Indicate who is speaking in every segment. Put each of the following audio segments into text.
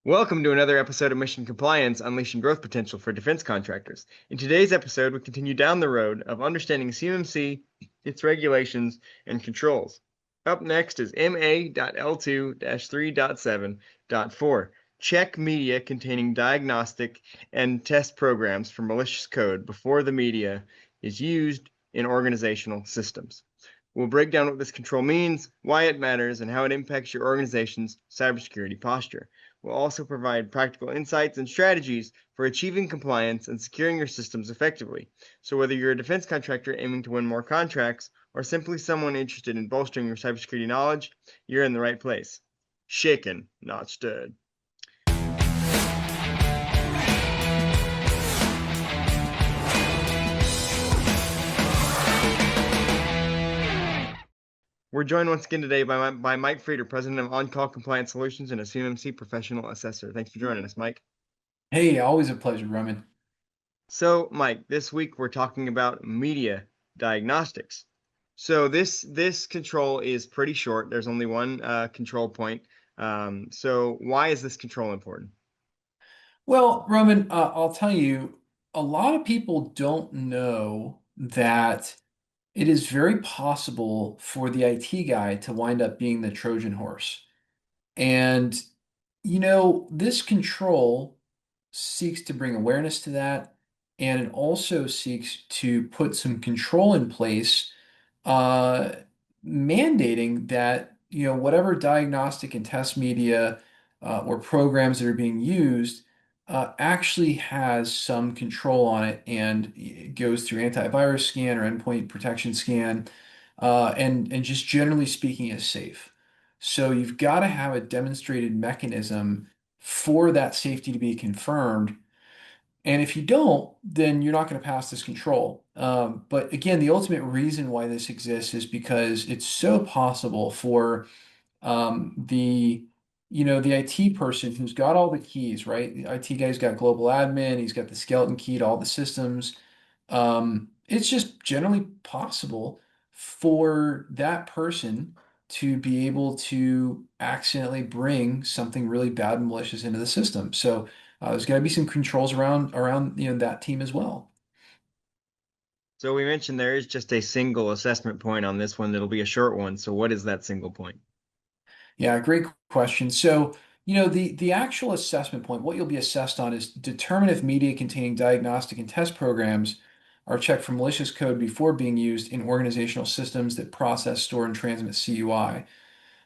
Speaker 1: Welcome to another episode of Mission Compliance, Unleashing Growth Potential for Defense Contractors. In today's episode, we continue down the road of understanding CMMC, its regulations, and controls. Up next is MA.L2-3.7.4. Check media containing diagnostic and test programs for malicious code before the media is used in organizational systems. We'll break down what this control means, why it matters, and how it impacts your organization's cybersecurity posture. We'll also provide practical insights and strategies for achieving compliance and securing your systems effectively. So whether you're a defense contractor aiming to win more contracts or simply someone interested in bolstering your cybersecurity knowledge, you're in the right place. Shaken, not stirred. We're joined once again today by Mike Frieder, President of On-Call Compliance Solutions and a CMMC Professional Assessor. Thanks for joining us, Mike.
Speaker 2: Hey, always a pleasure, Roman.
Speaker 1: So, Mike, this week we're talking about media diagnostics. So this control is pretty short. There's only one control point. So why is this control important?
Speaker 2: Well, Roman, I'll tell you, a lot of people don't know that it is very possible for the IT guy to wind up being the Trojan horse. And, this control seeks to bring awareness to that, and it also seeks to put some control in place, uh, mandating that, whatever diagnostic and test media or programs that are being used actually has some control on it and it goes through antivirus scan or endpoint protection scan, and just generally speaking is safe. So you've got to have a demonstrated mechanism for that safety to be confirmed. And if you don't, then you're not going to pass this control. But again, the ultimate reason why this exists is because it's so possible for the IT person who's got all the keys, right? The IT guy's got global admin, he's got the skeleton key to all the systems. It's just generally possible for that person to be able to accidentally bring something really bad and malicious into the system. So there's got to be some controls around that team as well.
Speaker 1: So we mentioned there is just a single assessment point on this one. That'll be a short one. So what is that single point?
Speaker 2: Yeah, great question. So, the actual assessment point, what you'll be assessed on is determine if media containing diagnostic and test programs are checked for malicious code before being used in organizational systems that process, store, and transmit CUI.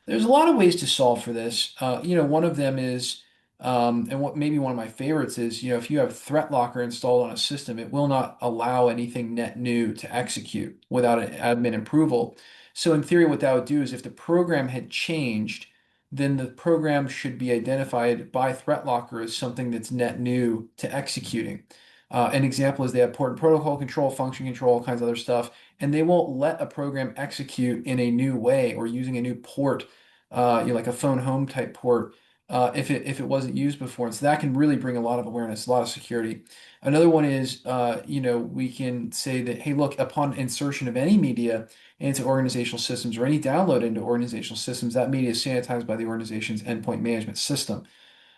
Speaker 2: There's a lot of ways to solve for this. One of them is, and what maybe one of my favorites is, if you have Threat Locker installed on a system, it will not allow anything net new to execute without an admin approval. So in theory, what that would do is if the program had changed, then the program should be identified by Threat Locker as something that's net new to executing. An example is they have port and protocol control, function control, all kinds of other stuff, and they won't let a program execute in a new way or using a new port, like a phone home type port, if it wasn't used before. And so that can really bring a lot of awareness, a lot of security. Another one is, we can say that, hey, look, upon insertion of any media into organizational systems or any download into organizational systems, that media is sanitized by the organization's endpoint management system.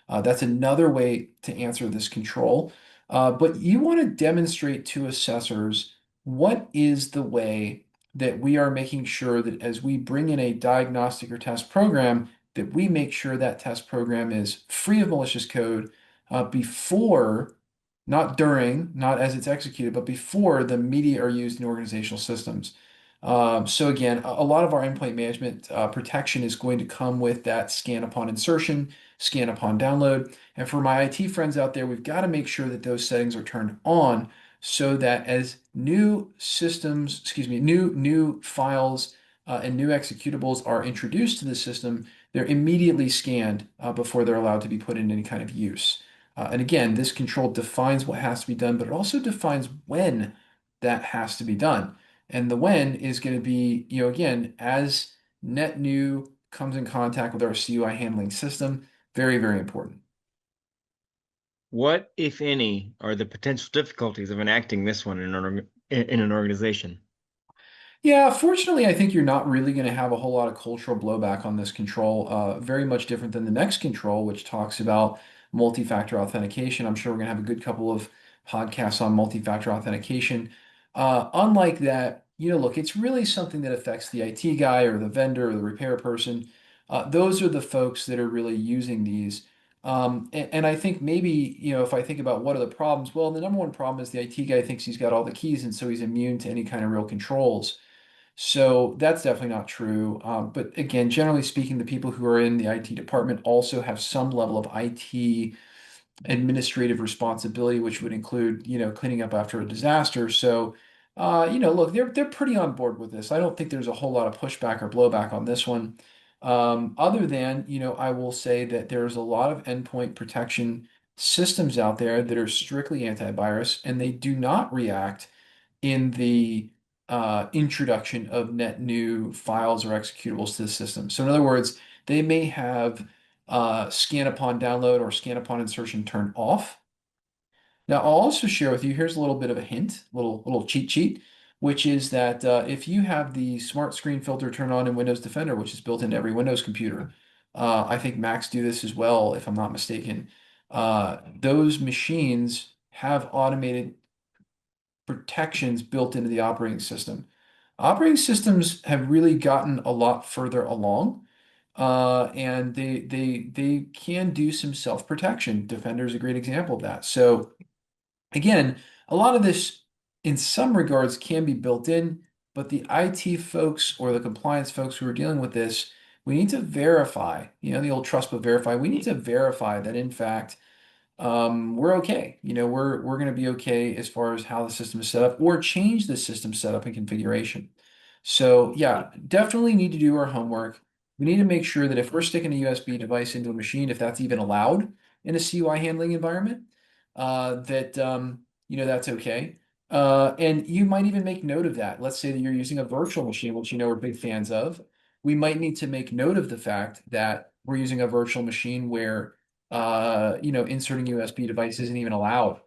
Speaker 2: That's another way to answer this control. But you want to demonstrate to assessors what is the way that we are making sure that as we bring in a diagnostic or test program, that we make sure that test program is free of malicious code before, not during, not as it's executed, but before the media are used in organizational systems. So again, a lot of our endpoint management protection is going to come with that scan upon insertion, scan upon download. And for my IT friends out there, we've got to make sure that those settings are turned on so that as new systems, excuse me, new files and new executables are introduced to the system, they're immediately scanned before they're allowed to be put in any kind of use. And again, this control defines what has to be done, but it also defines when that has to be done. And the when is going to be, again, as net new comes in contact with our CUI handling system, very, very important.
Speaker 1: What, if any, are the potential difficulties of enacting this one in an organization?
Speaker 2: Yeah, fortunately, I think you're not really going to have a whole lot of cultural blowback on this control. Very much different than the next control, which talks about multi-factor authentication. I'm sure we're going to have a good couple of podcasts on multi-factor authentication. Unlike that, look, it's really something that affects the IT guy or the vendor or the repair person. Those are the folks that are really using these. And I think maybe, if I think about what are the problems, well, the number one problem is the IT guy thinks he's got all the keys, and so he's immune to any kind of real controls. So that's definitely not true. But again, generally speaking, the people who are in the IT department also have some level of IT administrative responsibility, which would include, cleaning up after a disaster. So, look, they're pretty on board with this. I don't think there's a whole lot of pushback or blowback on this one. Other than, I will say that there's a lot of endpoint protection systems out there that are strictly antivirus, and they do not react in the introduction of net new files or executables to the system. So in other words, they may have scan upon download or scan upon insertion turned off. Now, I'll also share with you, here's a little bit of a hint, little cheat sheet, which is that if you have the smart screen filter turned on in Windows Defender, which is built into every Windows computer, I think Macs do this as well, if I'm not mistaken. Those machines have automated protections built into the operating system. Operating systems have really gotten a lot further along, and they can do some self-protection. Defender is a great example of that. So again, a lot of this, in some regards, can be built in, but the IT folks or the compliance folks who are dealing with this, we need to verify, the old trust but verify. We need to verify that in fact we're okay. We're going to be okay as far as how the system is set up or change the system setup and configuration. So yeah, definitely need to do our homework. We need to make sure that if we're sticking a USB device into a machine, if that's even allowed in a CUI handling environment, that's okay. And you might even make note of that. Let's say that you're using a virtual machine, which we're big fans of. We might need to make note of the fact that we're using a virtual machine where inserting USB device isn't even allowed.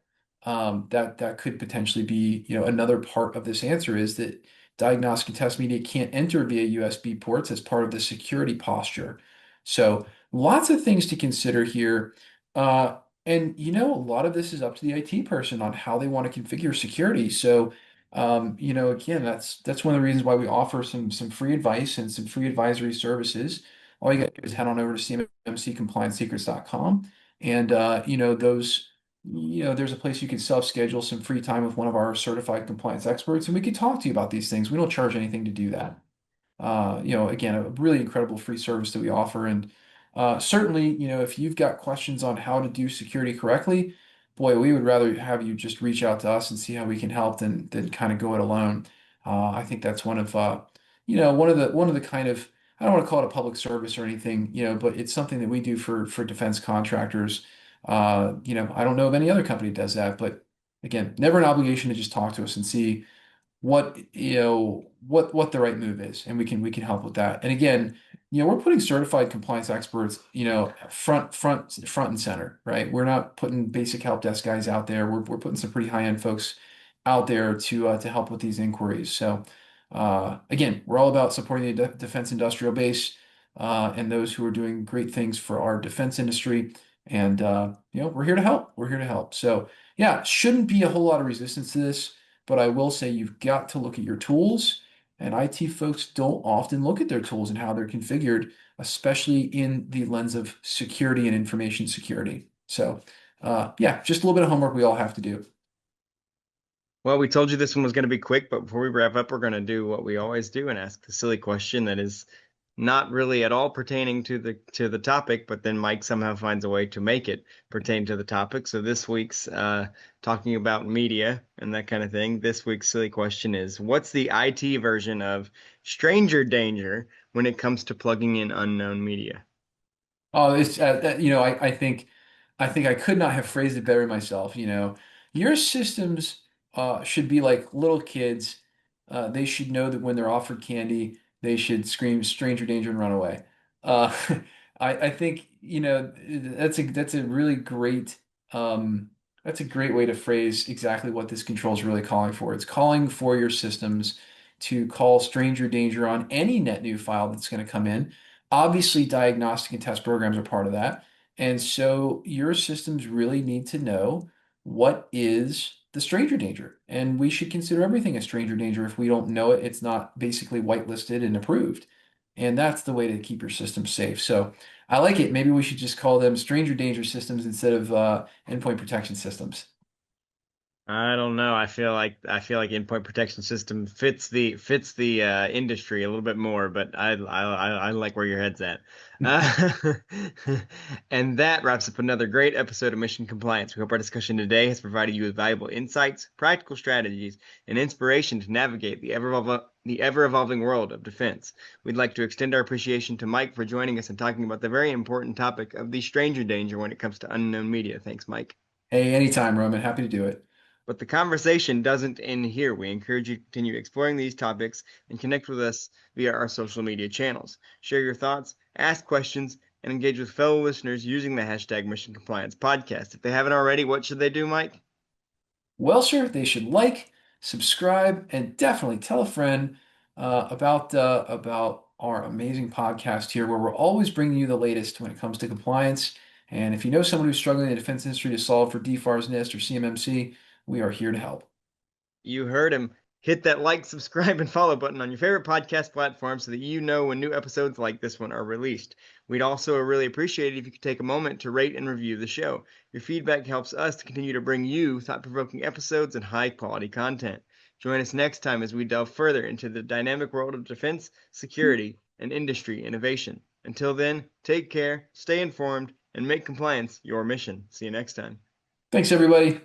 Speaker 2: That could potentially be, another part of this answer is that diagnostic and test media can't enter via USB ports as part of the security posture. So lots of things to consider here. And a lot of this is up to the IT person on how they want to configure security. So, again, that's one of the reasons why we offer some free advice and some free advisory services. All you got to do is head on over to CMMCcompliancesecrets.com. And there's a place you can self-schedule some free time with one of our certified compliance experts, and we can talk to you about these things. We don't charge anything to do that. Again, a really incredible free service that we offer. And certainly, if you've got questions on how to do security correctly, boy, we would rather have you just reach out to us and see how we can help than kind of go it alone. I think that's one of the kind of, I don't want to call it a public service or anything, but it's something that we do for defense contractors. I don't know of any other company that does that, but again, never an obligation to just talk to us and see what the right move is, and we can help with that. And again, we're putting certified compliance experts, front and center, right? We're not putting basic help desk guys out there. We're putting some pretty high end folks out there to help with these inquiries. So again, we're all about supporting the defense industrial base and those who are doing great things for our defense industry. And we're here to help. We're here to help. So yeah, shouldn't be a whole lot of resistance to this. But I will say you've got to look at your tools, and IT folks don't often look at their tools and how they're configured, especially in the lens of security and information security. So, yeah, just a little bit of homework we all have to do.
Speaker 1: Well, we told you this one was going to be quick, but before we wrap up, we're going to do what we always do and ask the silly question that is not really at all pertaining to the topic, but then Mike somehow finds a way to make it pertain to the topic. So this week's talking about media and that kind of thing. This week's silly question is, what's the IT version of stranger danger when it comes to plugging in unknown media?
Speaker 2: Oh, it's I think I could not have phrased it better myself. Your systems should be like little kids. They should know that when they're offered candy, they should scream "stranger danger" and run away. Uh, I think that's a really great that's a great way to phrase exactly what this control is really calling for. It's calling for your systems to call stranger danger on any net new file that's going to come in. Obviously, diagnostic and test programs are part of that. And so your systems really need to know what is the stranger danger. And we should consider everything a stranger danger. If we don't know it, it's not basically whitelisted and approved. And that's the way to keep your system safe. So I like it. Maybe we should just call them stranger danger systems instead of endpoint protection systems.
Speaker 1: I don't know. I feel like endpoint protection system fits the industry a little bit more, but I like where your head's at. Uh, and that wraps up another great episode of Mission Compliance. We hope our discussion today has provided you with valuable insights, practical strategies, and inspiration to navigate the ever-evolving world of defense. We'd like to extend our appreciation to Mike for joining us and talking about the very important topic of the stranger danger when it comes to unknown media. Thanks, Mike.
Speaker 2: Hey, anytime, Roman. Happy to do it.
Speaker 1: But the conversation doesn't end here. We encourage you to continue exploring these topics and connect with us via our social media channels. Share your thoughts, ask questions, and engage with fellow listeners using the hashtag Mission Compliance Podcast. If they haven't already, what should they do, Mike?
Speaker 2: Well, sir, they should like, subscribe, and definitely tell a friend about our amazing podcast here, where we're always bringing you the latest when it comes to compliance. And if you know someone who's struggling in the defense industry to solve for DFARS, NIST, or CMMC, we are here to help.
Speaker 1: You heard him. Hit that like, subscribe, and follow button on your favorite podcast platform so that you know when new episodes like this one are released. We'd also really appreciate it if you could take a moment to rate and review the show. Your feedback helps us to continue to bring you thought-provoking episodes and high-quality content. Join us next time as we delve further into the dynamic world of defense, security, and industry innovation. Until then, take care, stay informed, and make compliance your mission. See you next time.
Speaker 2: Thanks, everybody.